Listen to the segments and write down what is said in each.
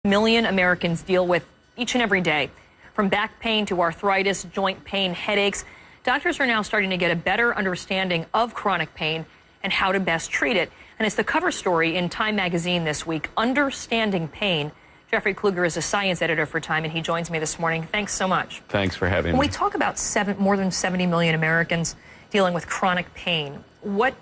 Million Americans deal with each and every day. From back pain to arthritis, joint pain, headaches, doctors are now starting to get a better understanding of chronic pain and how to best treat it. And it's the cover story in Time magazine this week, Understanding Pain. Jeffrey Kluger is a science editor for Time, and he joins me this morning. Thanks so much. Thanks for having me. When we talk about more than 70 million Americans dealing with chronic pain, what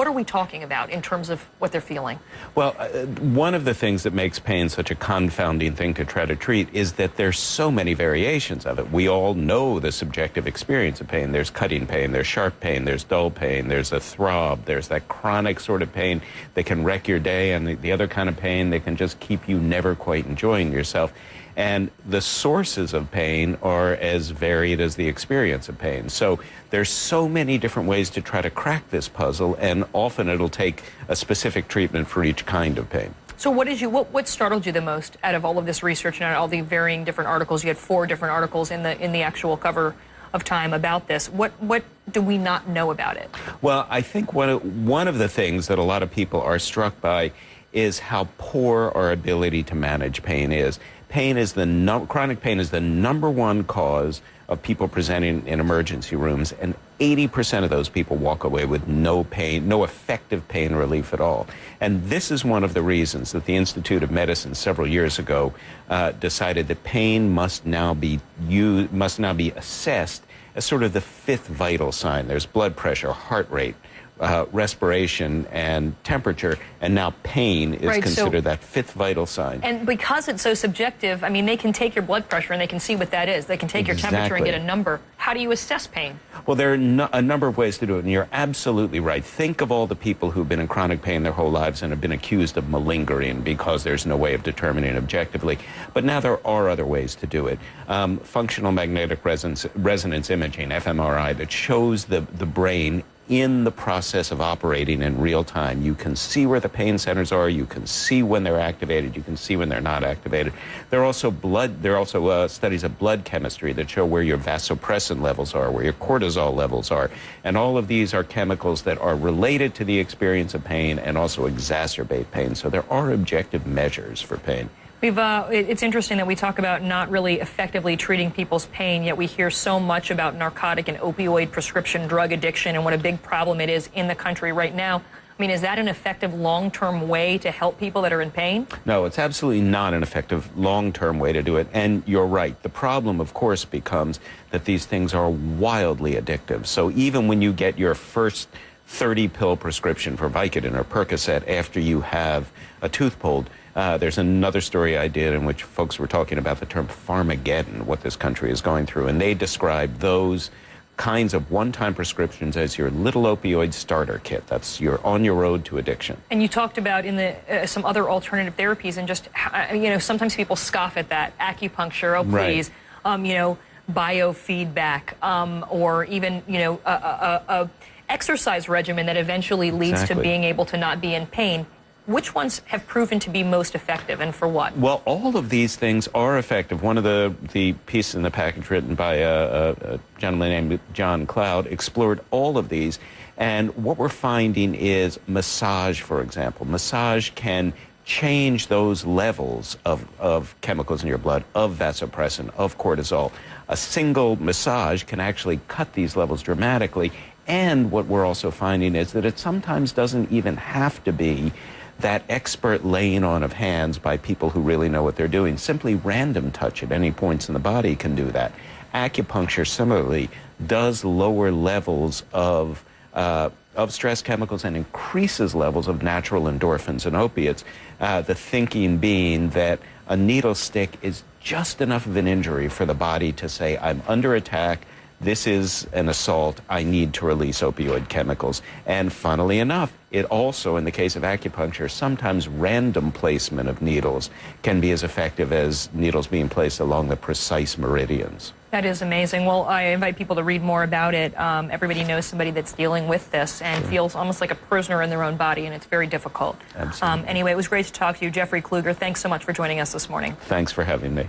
are we talking about in terms of what they're feeling? Well, one of the things that makes pain such a confounding thing to try to treat is that there's so many variations of it. We all know the subjective experience of pain. There's cutting pain, there's sharp pain, there's dull pain, there's a throb, there's that chronic sort of pain that can wreck your day, and the other kind of pain that can just keep you never quite enjoying yourself. And the sources of pain are as varied as the experience of pain. So there's so many different ways to try to crack this puzzle, and often it'll take a specific treatment for each kind of pain. So what startled you the most out of all of this research and out of all the varying different articles? You had 4 different articles in the actual cover of Time about this. What do we not know about it? Well, I think one of the things that a lot of people are struck by is how poor our ability to manage pain is. Chronic pain is the #1 cause of people presenting in emergency rooms, and 80% of those people walk away with no pain, no effective pain relief at all. And this is one of the reasons that the Institute of Medicine several years ago decided that pain must now be assessed as sort of the 5th vital sign. There's blood pressure, heart rate, respiration, and temperature, and now pain is considered that 5th vital sign. And because it's so subjective, I mean, they can take your blood pressure and they can see what that is. They can take your temperature and get a number. How do you assess pain? Well, there are a number of ways to do it, and you're absolutely right. Think of all the people who've been in chronic pain their whole lives and have been accused of malingering because there's no way of determining objectively. But now there are other ways to do it. Functional magnetic resonance imaging, fMRI, that shows the brain in the process of operating in real time. You can see where the pain centers are, you can see when they're activated, you can see when they're not activated. There are also studies of blood chemistry that show where your vasopressin levels are, where your cortisol levels are. And all of these are chemicals that are related to the experience of pain and also exacerbate pain. So there are objective measures for pain. It's interesting that we talk about not really effectively treating people's pain, yet we hear so much about narcotic and opioid prescription drug addiction and what a big problem it is in the country right now. I mean, is that an effective long-term way to help people that are in pain? No, it's absolutely not an effective long-term way to do it. And you're right. The problem, of course, becomes that these things are wildly addictive. So even when you get your first 30-pill prescription for Vicodin or Percocet after you have a tooth pulled, there's another story I did in which folks were talking about the term Pharmageddon, what this country is going through, and they described those kinds of one-time prescriptions as your little opioid starter kit. That's you're on your road to addiction. And you talked about in some other alternative therapies, and just sometimes people scoff at that. Acupuncture, oh please, right. Biofeedback, or even a exercise regimen that eventually leads to being able to not be in pain. Which ones have proven to be most effective, and for what? Well, all of these things are effective. One of the pieces in the package written by a gentleman named John Cloud explored all of these. And what we're finding is massage, for example. Massage can change those levels of chemicals in your blood, of vasopressin, of cortisol. A single massage can actually cut these levels dramatically. And what we're also finding is that it sometimes doesn't even have to be that expert laying on of hands by people who really know what they're doing. Simply random touch at any points in the body can do that. Acupuncture, similarly, does lower levels of stress chemicals and increases levels of natural endorphins and opiates. The thinking being that a needle stick is just enough of an injury for the body to say, I'm under attack, this is an assault, I need to release opioid chemicals. And funnily enough, it also, in the case of acupuncture, sometimes random placement of needles can be as effective as needles being placed along the precise meridians. That is amazing. Well, I invite people to read more about it. Everybody knows somebody that's dealing with this and feels almost like a prisoner in their own body, and it's very difficult. Absolutely. Anyway, it was great to talk to you. Jeffrey Kluger, thanks so much for joining us this morning. Thanks for having me.